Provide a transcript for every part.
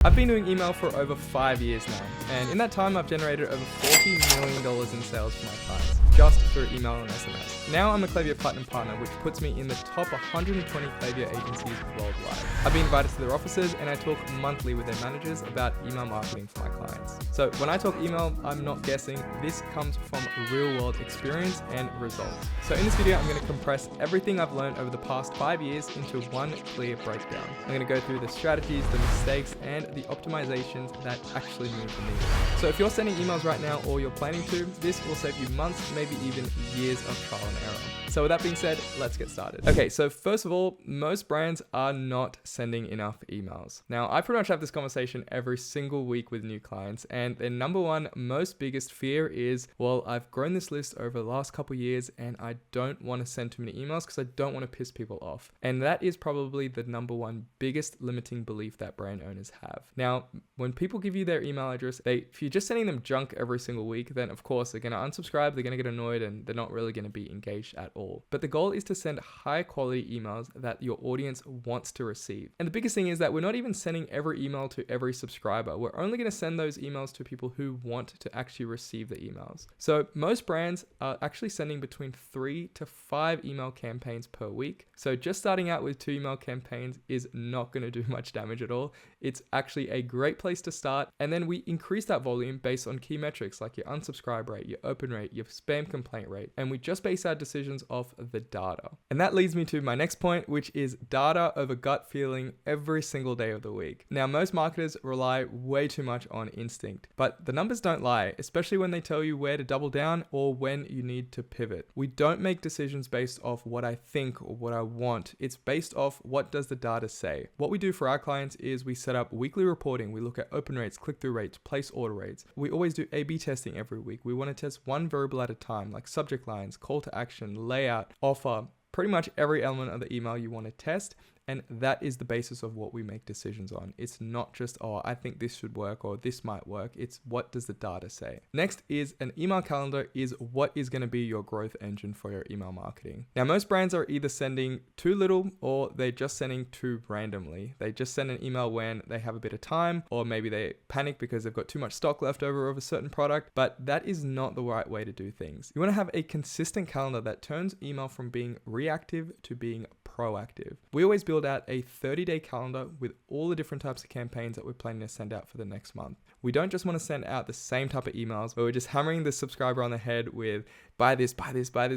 I've been doing email for over 5 years now, and in that time I've generated over $40 million in sales for my clients, just through email and SMS. Now I'm a Klaviyo Platinum Partner, which puts me in the top 120 Klaviyo agencies worldwide. I've been invited to their offices and I talk monthly with their managers about email marketing for my clients. So when I talk email, I'm not guessing. This comes from real world experience and results. So in this video, I'm going to compress everything I've learned over the past 5 years into one clear breakdown. I'm going to go through the strategies, the mistakes, and the optimizations that actually move the needle. So if you're sending emails right now or you're planning to, this will save you months, maybe even years of trial and error. So with that being said, let's get started. Okay, so first of all, most brands are not sending enough emails. Now, I pretty much have this conversation every single week with new clients, and their number one most biggest fear is, well, I've grown this list over the last couple years and I don't want to send too many emails because I don't want to piss people off. And that is probably the number one biggest limiting belief that brand owners have. Now, when people give you their email address, if you're just sending them junk every single week, then of course they're going to unsubscribe, they're going to get annoyed, and they're not really going to be engaged at all. But the goal is to send high quality emails that your audience wants to receive. And the biggest thing is that we're not even sending every email to every subscriber. We're only going to send those emails to people who want to actually receive the emails. So most brands are actually sending between 3 to 5 email campaigns per week. So just starting out with 2 email campaigns is not going to do much damage at all. It's actually a great place to start. And then we increase that volume based on key metrics like your unsubscribe rate, your open rate, your spam complaint rate. And we just base our decisions off the data. And that leads me to my next point, which is data over gut feeling every single day of the week. Now, most marketers rely way too much on instinct, but the numbers don't lie, especially when they tell you where to double down or when you need to pivot. We don't make decisions based off what I think or what I want. It's based off what does the data say. What we do for our clients is we set up weekly reporting. We look at open rates, click-through rates, place order rates. We always do A/B testing every week. We want to test one variable at a time, like subject lines, call to action, layout, offer, pretty much every element of the email you want to test. And that is the basis of what we make decisions on. It's not just, oh, I think this should work or this might work. It's what does the data say? Next is an email calendar is what is going to be your growth engine for your email marketing. Now, most brands are either sending too little or they're just sending too randomly. They just send an email when they have a bit of time, or maybe they panic because they've got too much stock left over of a certain product, but that is not the right way to do things. You want to have a consistent calendar that turns email from being reactive to being proactive. We always build out a 30-day calendar with all the different types of campaigns that we're planning to send out for the next month. We don't just want to send out the same type of emails where we're just hammering the subscriber on the head with buy this,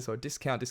or discount.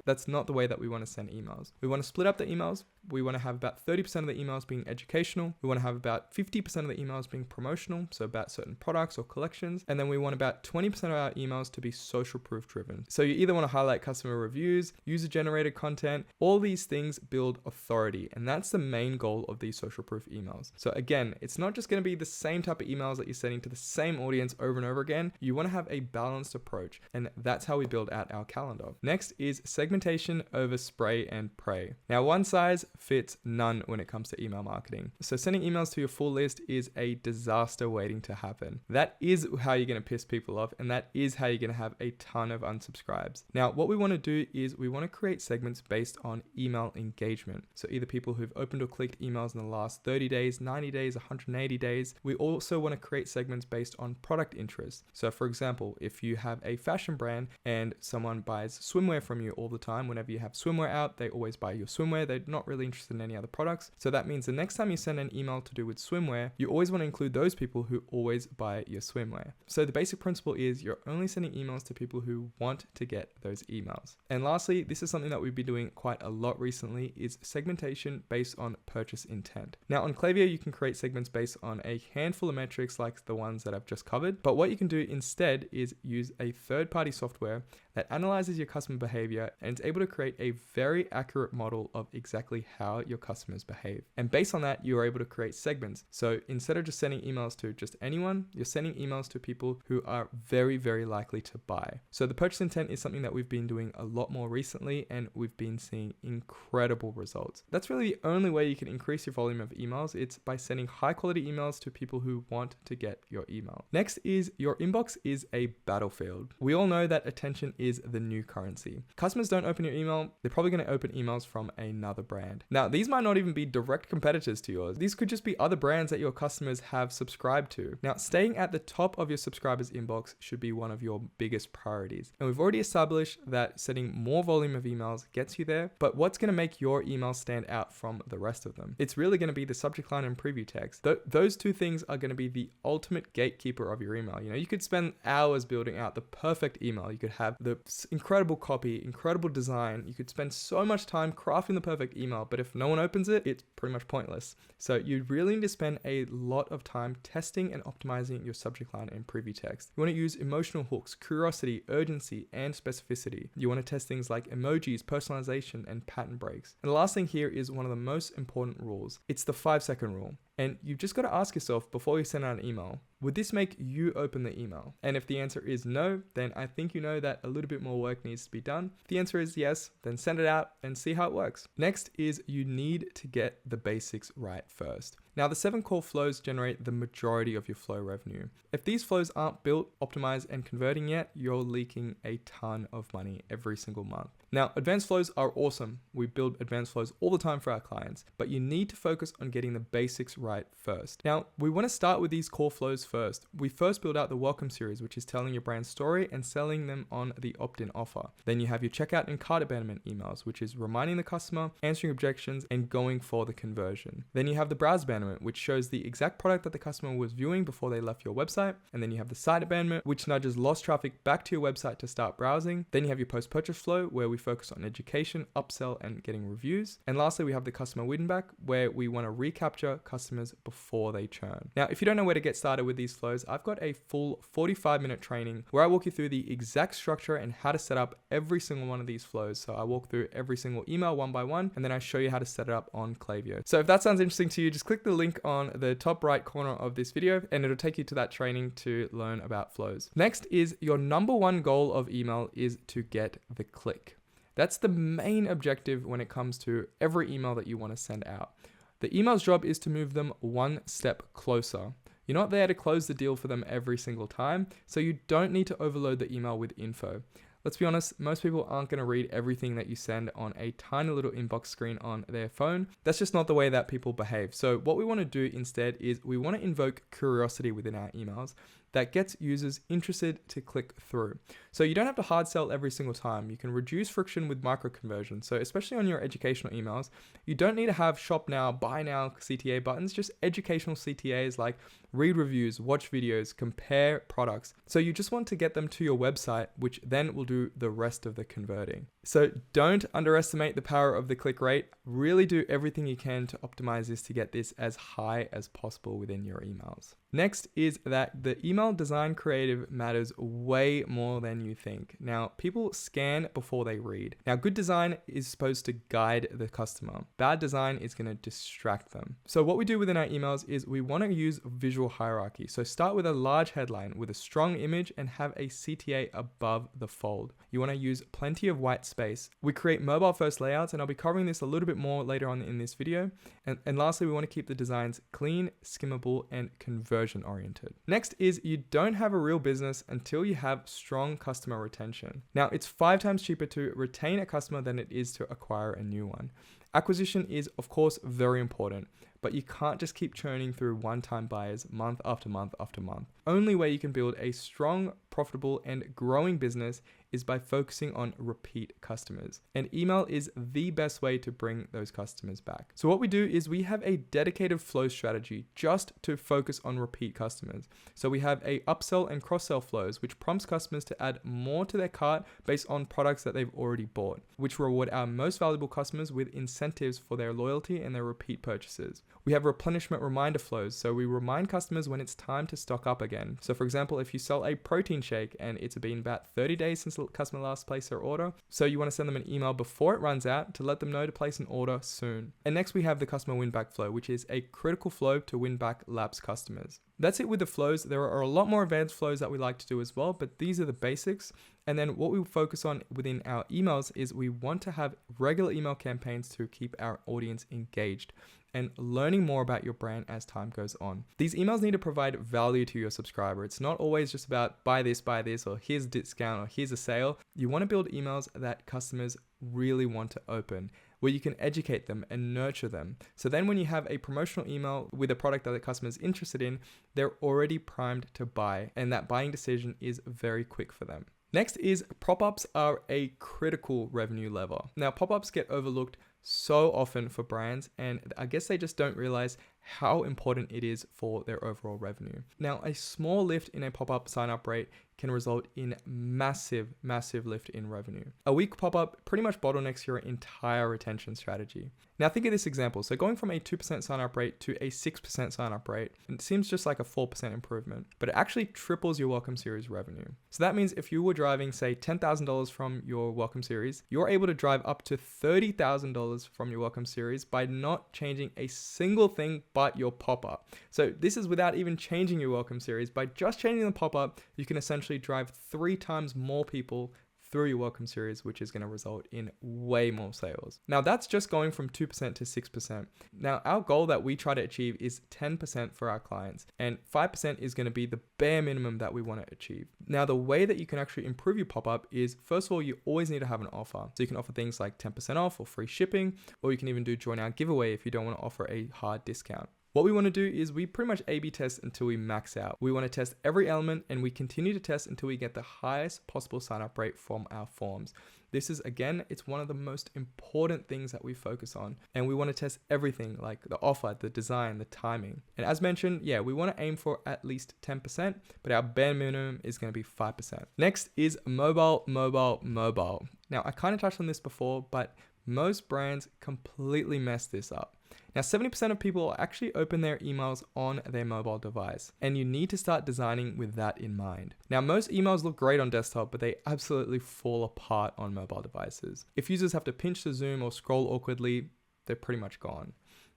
That's not the way that we want to send emails. We want to split up the emails. We want to have about 30% of the emails being educational. We want to have about 50% of the emails being promotional, so about certain products or collections. And then we want about 20% of our emails to be social proof driven. So you either want to highlight customer reviews, user generated content. All these things build authority. And that's the main goal of these social proof emails. So again, it's not just going to be the same type of emails that you're sending to the same audience over and over again. You want to have a balanced approach. And that's how we build out our calendar. Next is segmentation over spray and pray. Now, one size fits none when it comes to email marketing. So sending emails to your full list is a disaster waiting to happen. That is how you're going to piss people off, and that is how you're going to have a ton of unsubscribes. Now, what we want to do is we want to create segments based on email engagement. So either people who've opened or clicked emails in the last 30 days, 90 days, 180 days. We also want to create segments based on product interest. So for example, if you have a fashion brand and someone buys swimwear from you all the time, whenever you have swimwear out, they always buy your swimwear. They're not really interested in any other products. So that means the next time you send an email to do with swimwear, you always want to include those people who always buy your swimwear. So the basic principle is you're only sending emails to people who want to get those emails. And lastly, this is something that we've been doing quite a lot recently, is segmentation based on purchase intent. Now on Klaviyo, you can create segments based on a handful of metrics like the ones that I've just covered. But what you can do instead is use a third-party software that analyzes your customer behavior and is able to create a very accurate model of exactly how your customers behave. And based on that, you are able to create segments. So instead of just sending emails to just anyone, you're sending emails to people who are very, very likely to buy. So the purchase intent is something that we've been doing a lot more recently, and we've been seeing incredible results. That's really the only way you can increase your volume of emails. It's by sending high quality emails to people who want to get your email. Next is your inbox is a battlefield. We all know that attention is the new currency. Customers don't open your email, they're probably going to open emails from another brand. Now, these might not even be direct competitors to yours. These could just be other brands that your customers have subscribed to. Now, staying at the top of your subscribers' inbox should be one of your biggest priorities. And we've already established that setting more volume of emails gets you there, but what's going to make your email stand out from the rest of them? It's really going to be the subject line and preview text. Those two things are going to be the ultimate gatekeeper of your email. You could spend hours building out the perfect email. You could have the incredible copy, incredible design. You could spend so much time crafting the perfect email, but if no one opens it, it's pretty much pointless. So you really need to spend a lot of time testing and optimizing your subject line and preview text. You want to use emotional hooks, curiosity, urgency, and specificity. You want to test things like emojis, personalization, and pattern breaks. And the last thing here is one of the most important rules. It's the 5-second rule. And you've just got to ask yourself before you send out an email, would this make you open the email? And if the answer is no, then I think you know that a little bit more work needs to be done. If the answer is yes, then send it out and see how it works. Next is you need to get the basics right first. Now, the 7 core flows generate the majority of your flow revenue. If these flows aren't built, optimized, and converting yet, you're leaking a ton of money every single month. Now, advanced flows are awesome. We build advanced flows all the time for our clients, but you need to focus on getting the basics right first. Now, we want to start with these core flows first. We first build out the welcome series, which is telling your brand story and selling them on the opt-in offer. Then you have your checkout and cart abandonment emails, which is reminding the customer, answering objections, and going for the conversion. Then you have the browse abandonment, which shows the exact product that the customer was viewing before they left your website. And then you have the site abandonment, which nudges lost traffic back to your website to start browsing. Then you have your post-purchase flow, where we focus on education, upsell, and getting reviews. And lastly, we have the customer win back, where we want to recapture customers before they churn. Now, if you don't know where to get started with these flows, I've got a full 45-minute training where I walk you through the exact structure and how to set up every single one of these flows. So I walk through every single email one by one, and then I show you how to set it up on Klaviyo. So if that sounds interesting to you, just click the link on the top right corner of this video, and it'll take you to that training to learn about flows. Next is your number one goal of email is to get the click. That's the main objective when it comes to every email that you want to send out. The email's job is to move them one step closer. You're not there to close the deal for them every single time, so you don't need to overload the email with info. Let's be honest, most people aren't going to read everything that you send on a tiny little inbox screen on their phone. That's just not the way that people behave. So what we want to do instead is we want to invoke curiosity within our emails that gets users interested to click through. So you don't have to hard sell every single time. You can reduce friction with micro conversion. So especially on your educational emails, you don't need to have shop now, buy now CTA buttons, just educational CTAs like read reviews, watch videos, compare products. So you just want to get them to your website, which then will do the rest of the converting. So don't underestimate the power of the click rate. Really do everything you can to optimize this to get this as high as possible within your emails. Next is that the email design creative matters way more than you think. Now, people scan before they read. Now, good design is supposed to guide the customer. Bad design is going to distract them. So what we do within our emails is we want to use visual hierarchy. So start with a large headline with a strong image and have a CTA above the fold. You want to use plenty of white space. We create mobile first layouts, and I'll be covering this a little bit more later on in this video. And lastly, we want to keep the designs clean, skimmable, and conversion oriented. Next is you don't have a real business until you have strong customer retention. Now, it's 5 times cheaper to retain a customer than it is to acquire a new one. Acquisition is, of course, very important, but you can't just keep churning through one-time buyers month after month after month. Only way you can build a strong, profitable, and growing business is by focusing on repeat customers. And email is the best way to bring those customers back. So what we do is we have a dedicated flow strategy just to focus on repeat customers. So we have a upsell and cross-sell flows, which prompts customers to add more to their cart based on products that they've already bought, which reward our most valuable customers with incentives for their loyalty and their repeat purchases. We have replenishment reminder flows. So we remind customers when it's time to stock up again. So for example, if you sell a protein shake and it's been about 30 days since the customer last placed their order, so you want to send them an email before it runs out to let them know to place an order soon. And next we have the customer win back flow, which is a critical flow to win back lapsed customers. That's it with the flows. There are a lot more advanced flows that we like to do as well, but these are the basics. And then what we focus on within our emails is we want to have regular email campaigns to keep our audience engaged. and learning more about your brand as time goes on. These emails need to provide value to your subscriber. It's not always just about buy this, or here's a discount, or here's a sale. You want to build emails that customers really want to open, where you can educate them and nurture them. So then when you have a promotional email with a product that the customer is interested in, they're already primed to buy, and that buying decision is very quick for them. Next is pop-ups are a critical revenue lever. Now, pop-ups get overlooked so often for brands, and I guess they just don't realize how important it is for their overall revenue. Now, a small lift in a pop-up sign-up rate can result in massive lift in revenue. A weak pop-up pretty much bottlenecks your entire retention strategy. Now think of this example. So going from a 2% sign-up rate to a 6% sign-up rate, it seems just like a 4% improvement, but it actually triples your Welcome Series revenue. So that means if you were driving, say, $10,000 from your Welcome Series, you're able to drive up to $30,000 from your Welcome Series by not changing a single thing but your pop-up. So this is without even changing your Welcome Series. By just changing the pop-up, you can essentially drive 3 times more people through your Welcome Series, which is going to result in way more sales. Now that's just going from 2% to 6%. Now our goal that we try to achieve is 10% for our clients, and 5% is going to be the bare minimum that we want to achieve. Now the way that you can actually improve your pop-up is, first of all, you always need to have an offer. So you can offer things like 10% off or free shipping, or you can even do join our giveaway if you don't want to offer a hard discount. What we want to do is we pretty much A/B test until we max out. We want to test every element, and we continue to test until we get the highest possible sign-up rate from our forms. This is, again, it's one of the most important things that we focus on. And we want to test everything, like the offer, the design, the timing. And as mentioned, we want to aim for at least 10%, but our bare minimum is going to be 5%. Next is mobile. Now, I kind of touched on this before, but most brands completely mess this up. Now, 70% of people actually open their emails on their mobile device, and you need to start designing with that in mind. Now, most emails look great on desktop, but they absolutely fall apart on mobile devices. If users have to pinch to zoom or scroll awkwardly, they're pretty much gone.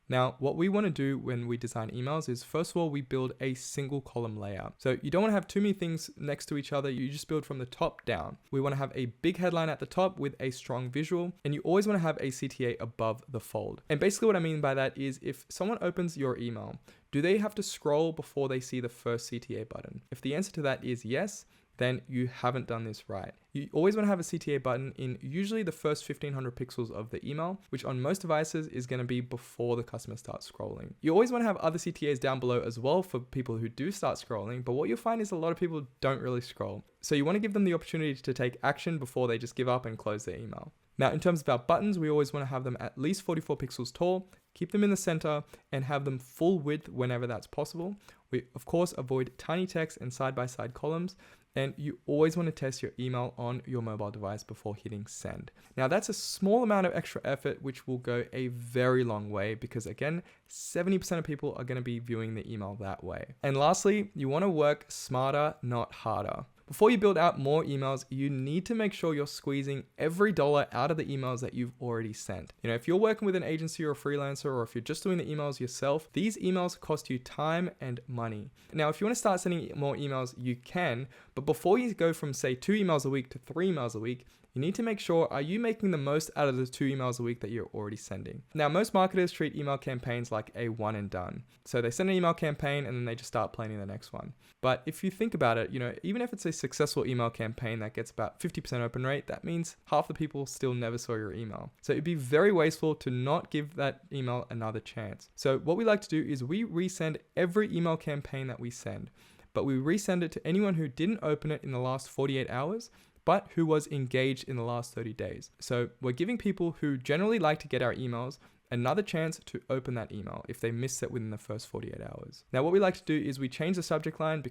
Now, what we want to do when we design emails is, first of all, we build a single column layout. So you don't want to have too many things next to each other. You just build from the top down. We want to have a big headline at the top with a strong visual, and you always want to have a CTA above the fold. And basically what I mean by that is, if someone opens your email, do they have to scroll before they see the first CTA button? If the answer to that is yes, then you haven't done this right. You always want to have a CTA button in usually the first 1500 pixels of the email, which on most devices is going to be before the customer starts scrolling. You always want to have other CTAs down below as well for people who do start scrolling, but what you'll find is a lot of people don't really scroll. So you want to give them the opportunity to take action before they just give up and close their email. Now, in terms of our buttons, we always want to have them at least 44 pixels tall, keep them in the center, and have them full width whenever that's possible. We, of course, avoid tiny text and side-by-side columns, and you always want to test your email on your mobile device before hitting send. Now, that's a small amount of extra effort, which will go a very long way because, again, 70% of people are going to be viewing the email that way. And lastly, you want to work smarter, not harder. Before you build out more emails, you need to make sure you're squeezing every dollar out of the emails that you've already sent. You know, if you're working with an agency or a freelancer, or if you're just doing the emails yourself, these emails cost you time and money. Now, if you want to start sending more emails, you can, but before you go from, say, 2 emails a week to 3 emails a week, you need to make sure, are you making the most out of the 2 emails a week that you're already sending? Now, most marketers treat email campaigns like a one and done. So they send an email campaign and then they just start planning the next one. But if you think about it, you know, even if it's a successful email campaign that gets about 50% open rate, that means half the people still never saw your email. So it'd be very wasteful to not give that email another chance. So what we like to do is we resend every email campaign that we send, but we resend it to anyone who didn't open it in the last 48 hours, but who was engaged in the last 30 days. So we're giving people who generally like to get our emails another chance to open that email if they missed it within the first 48 hours. Now, what we like to do is we change the subject line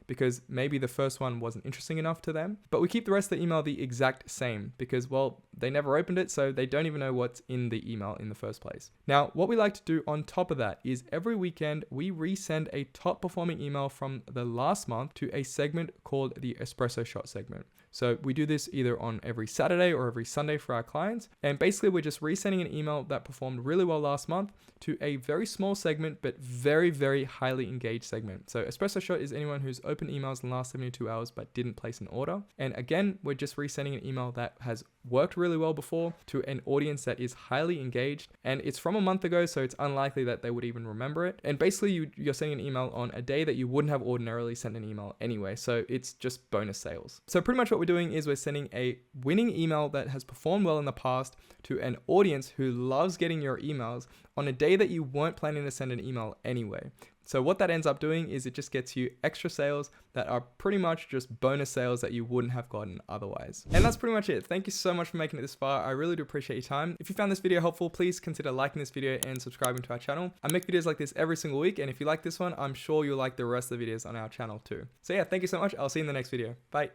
because maybe the first one wasn't interesting enough to them, but we keep the rest of the email the exact same because, well, they never opened it, so they don't even know what's in the email in the first place. Now, what we like to do on top of that is every weekend we resend a top performing email from the last month to a segment called the Espresso Shot segment. So we do this either on every Saturday or every Sunday for our clients. And basically we're just resending an email that performed really well last month to a very small segment, but very, very highly engaged segment. So Espresso Shot is anyone who's opened emails in the last 72 hours but didn't place an order. And again, we're just resending an email that has worked really well before to an audience that is highly engaged. And it's from a month ago, so it's unlikely that they would even remember it. And basically you're sending an email on a day that you wouldn't have ordinarily sent an email anyway. So it's just bonus sales. So pretty much what we're doing is we're sending a winning email that has performed well in the past to an audience who loves getting your emails on a day that you weren't planning to send an email anyway. So what that ends up doing is it just gets you extra sales that are pretty much just bonus sales that you wouldn't have gotten otherwise. And that's pretty much it. Thank you so much for making it this far. I really do appreciate your time. If you found this video helpful, please consider liking this video and subscribing to our channel. I make videos like this every single week, and if you like this one, I'm sure you'll like the rest of the videos on our channel too. So yeah, thank you so much. I'll see you in the next video. Bye.